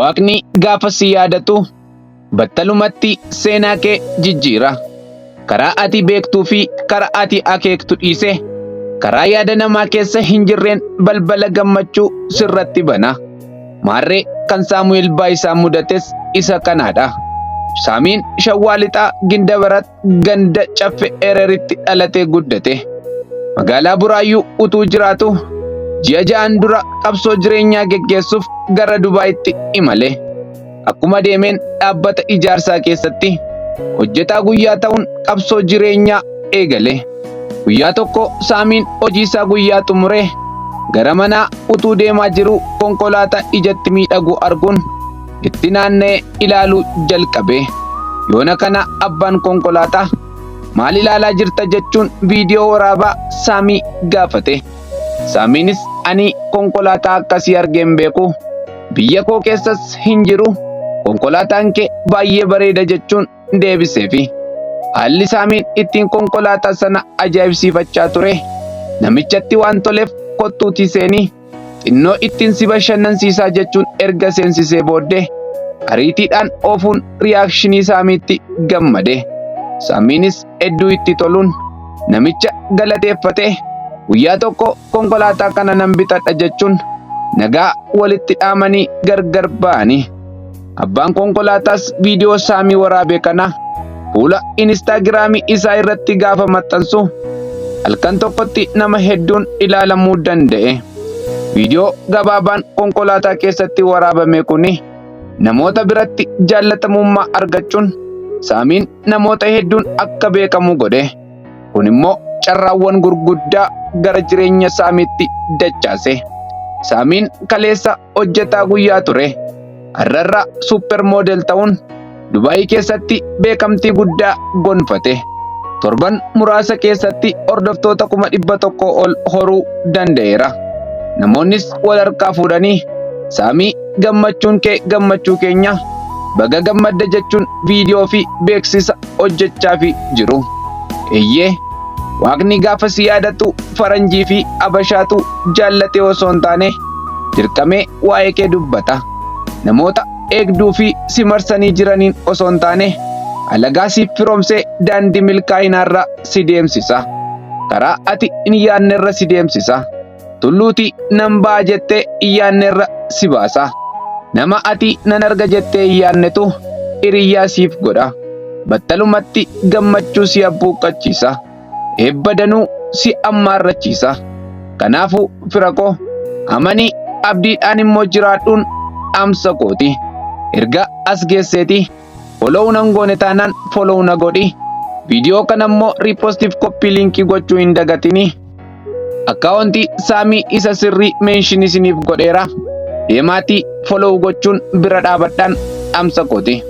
Waaqni gaafa si yaadatu battalumatti seenaa kee jijjiira. Karaa ati beektuu fi karaa ati akeektu dhiise karaa yaada namaa keessa hin jirreen balbala gammachuu sirratti bana. Maarree kan Saamu'eel Baayisaa mudates isa kanaadha. Saamiin Shawwaa Lixaa Gindabarat ganda Caffe Ereritti dhalatee guddate. Magaalaa Buraayyuu utuu jiraatu ji'a ja'an dura qabsoo jireenyaa geggeessuuf gara Dubaayitti imale. Akkuma deemeen dhaabbata ijaarsaa keessatti hojjetaa guyyaa ta'uun qabsoo jireenyaa eegale. Guyyaa tokko Saamiin hojii isaa guyyaa xumuree gara manaa utuu deemaa jiru konkolaataa ijatti miidhagu arguun itti naanna'ee ilaaluu jalqabe. Yoona kana abbaan konkolaataa maal ilaalaa jirta jechuun viidiyoo waraabaa Saamii gaafate. Saamiinis ani konkolaataa akkasii argeen beeku, biyya koo keessas hin jiru, konkolaataan kee baay'ee bareeda jechuun deebiseefi. Haalli Saamiin ittiin konkolaataa sana ajaa'ibsiifachaa ture namichatti waan toleef kottuutii seenii xinnoo ittiin si bashannansiisaa jechuun erga seensisee booddee ariitiidhaan oofuun riyaakshinii Saamiitti gammade. Saamiinis hedduu itti toluun namicha galateeffatee guyyaa tokko konkolaataa kana nan bitadha jechuun nagaa walitti dhaamanii gargar ba'anii. Abbaan konkolaataas viidiyoo Saamii waraabe kana fuula Inistaagiraamii isaa irratti gaafa maxxansu halkan tokkotti nama hedduun ilaalamuu danda'e. Viidiyoo gabaabaan konkolaataa keessatti waraabame kuni namoota biratti jaallatamummaa argachuun Saamiin namoota hedduun akka beekamu godhe. Kun immoo carraawwan gurguddaa gara jireenya Saamiitti dachaase. Saamiin kaleessa hojjetaa guyyaa ture. Har'arra suuper moodel ta'uun Dubaayii keessatti beekamtii guddaa gonfate. Torban muraasa keessatti hordoftoota 100,000 ol horuu danda'eera. Namoonnis wal harkaa fuudhanii Saamii gammachuun kee gammachuu keenya, baga gammadda jechuun viidiyoo fi beeksisa hojjechaafi jiru. Eeyyee Waaqni gaafa si yaadatu faranjii fi abashaatu jaallatee osoo hin taane dirqamee waa'ee kee dubbata. Namoota eegduu fi si marsanii jiraniin osoo hin taane alagaa siif firoomsee daandii milkaa'inaarra si deemsisa. Karaa ati hin yaadnerra si deemsisa. Tulluutii nan ba'a jettee hin yaadnerra si baasa. Nama ati nan arga jettee hin yaadnetu hiriyyaa siif godha. Battalumatti gammachuu si abbuuqqachiisa. Eebba danuu si ammaarrachiisa. Kanaafuu fira koo amanii abdiidhaan immoo jiraadhuun dhaamsa kooti. Erga as geesseeti follow nan goone taanaan follow na godhi. Viidiyoo kana immoo riipoostiif koppii liinkii gochuu hin dagatini. Akkaawuntii Saamii isa sirrii meenshin isiniif godheera. Deemaatii follow gochuun bira dhaabadhaan dhaamsa kooti.